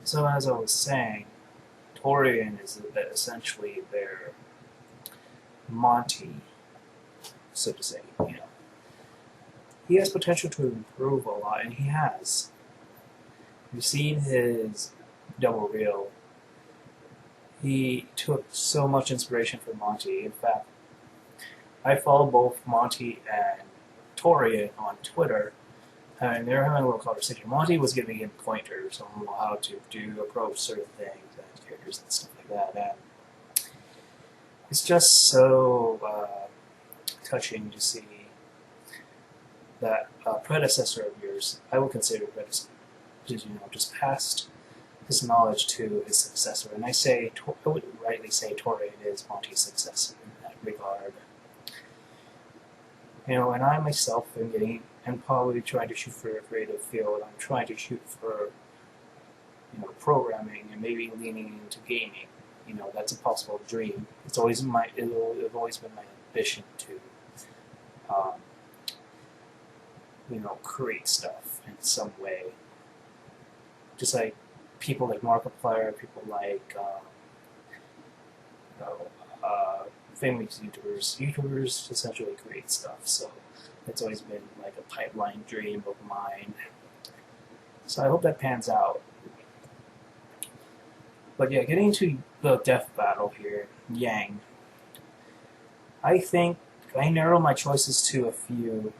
So as I was saying, Torian is essentially their Monty, so to say. He has potential to improve a lot, and he has. You've seen his double reel. He took so much inspiration from Monty. In fact, I follow both Monty and Torian on Twitter, and they were having a little conversation. Monty was giving him pointers on how to approach certain things and characters and stuff like that. And it's just so touching to see that predecessor of yours, I would consider predecessor, just passed his knowledge to his successor. And I would rightly say Torian is Monty's successor in that regard. And I myself am probably trying to shoot for a creative field. I'm trying to shoot for, programming and maybe leaning into gaming. That's a possible dream. It's always been my ambition to, create stuff in some way. Just like people like Markiplier, people like, famous YouTubers. YouTubers essentially create stuff, so it's always been like a pipeline dream of mine. So I hope that pans out. But yeah, getting into the death battle here, Yang. I think I narrow my choices to a few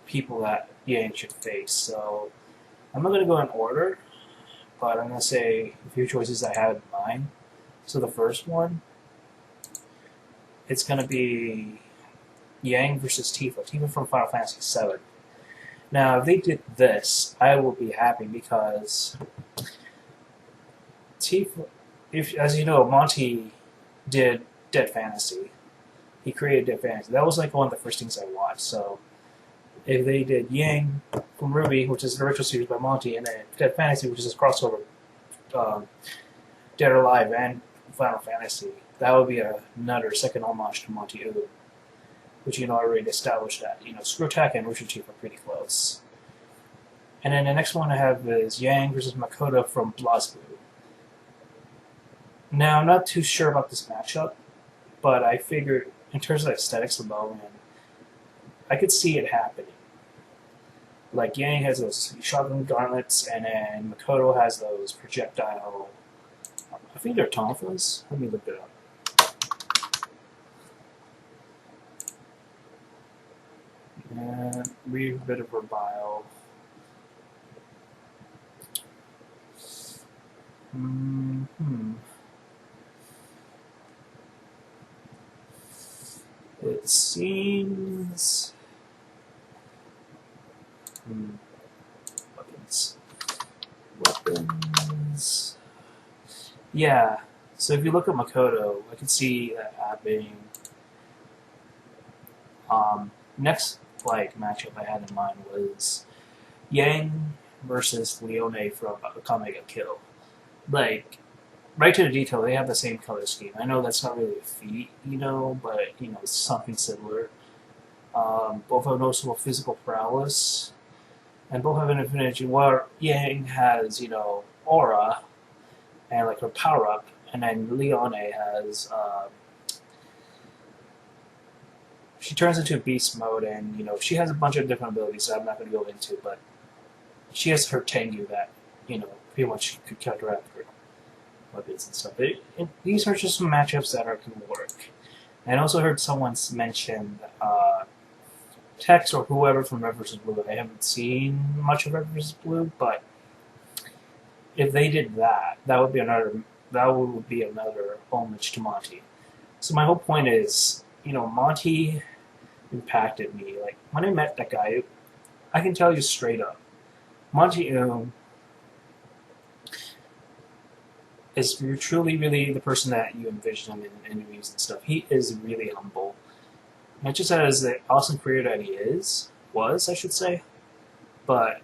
people that Yang should face. So I'm not going to go in order, but I'm going to say a few choices I have in mind. So the first one, it's going to be Yang versus Tifa. Tifa from Final Fantasy VII. Now, if they did this, I will be happy because Tifa, as you know, Monty did Dead Fantasy. He created Dead Fantasy. That was like one of the first things I watched. So if they did Yang from RWBY, which is an original series by Monty, and then Dead Fantasy, which is a crossover, Dead or Alive and Final Fantasy, that would be another second homage to Monty Oom, which I already established that Screwtack and Rooster Teeth are pretty close. And then the next one I have is Yang versus Makoto from BlazBlue. Now I'm not too sure about this matchup, but I figured in terms of aesthetics alone, I could see it happening. Like Yang has those shotgun gauntlets, and then Makoto has those projectile. I think they're tonfas. Let me look it up. And read a bit of her bio. It seems. Weapons. Yeah. So if you look at Makoto, I can see that happening. Next matchup I had in mind was Yang versus Leone from Akame ga Kill. Like, right to the detail, they have the same color scheme. I know that's not really a feat, but it's something similar. Both have noticeable physical prowess, and both have an affinity where Yang has, aura and like her power up, and then Leone has she turns into beast mode, and she has a bunch of different abilities that I'm not going to go into, but she has her Tengu that pretty much could counteract her weapons and stuff. These are just some matchups that can work. And I also heard someone mention Tex or whoever from Red vs. Blue. I haven't seen much of Red vs. Blue, but if they did that, that would be another homage to Monty. So my whole point is, Monty impacted me. Like, when I met that guy, I can tell you straight up, Monty Oom is truly, really the person that you envision him in interviews and stuff. He is really humble. Not just as the awesome career that he was, I should say, but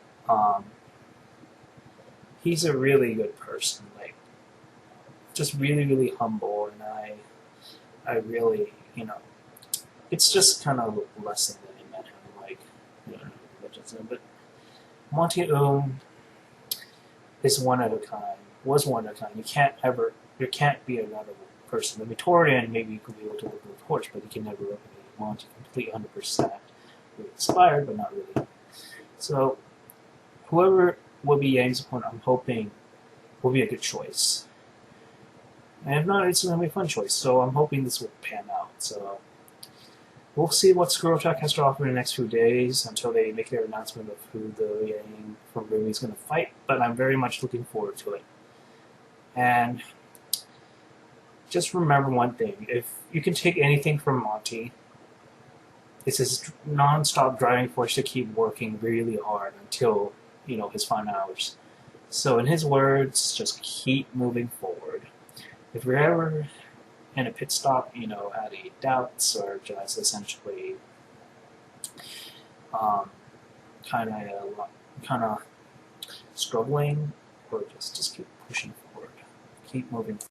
he's a really good person. Like, just really, really humble, and I really, it's just kind of a blessing that I met him. Like, but Monty Oom, is one at a time. Was one at a time. There can't be another person. The Victorian, maybe you could be able to look at the torch, but you can never replicate Monty complete 100%. You're inspired, but not really. So, whoever RWBY Yang's opponent, I'm hoping will be a good choice. And if not, it's going to be a fun choice. So I'm hoping this will pan out. So we'll see what Squirrel Track has to offer in the next few days until they make their announcement of who the Yang from RWBY is going to fight. But I'm very much looking forward to it. And just remember one thing: if you can take anything from Monty, it's his non-stop driving force to keep working really hard until his final hours. So in his words, just keep moving forward. If you're ever in a pit stop, had any doubts or just essentially kind of struggling, or just keep pushing forward, keep moving forward.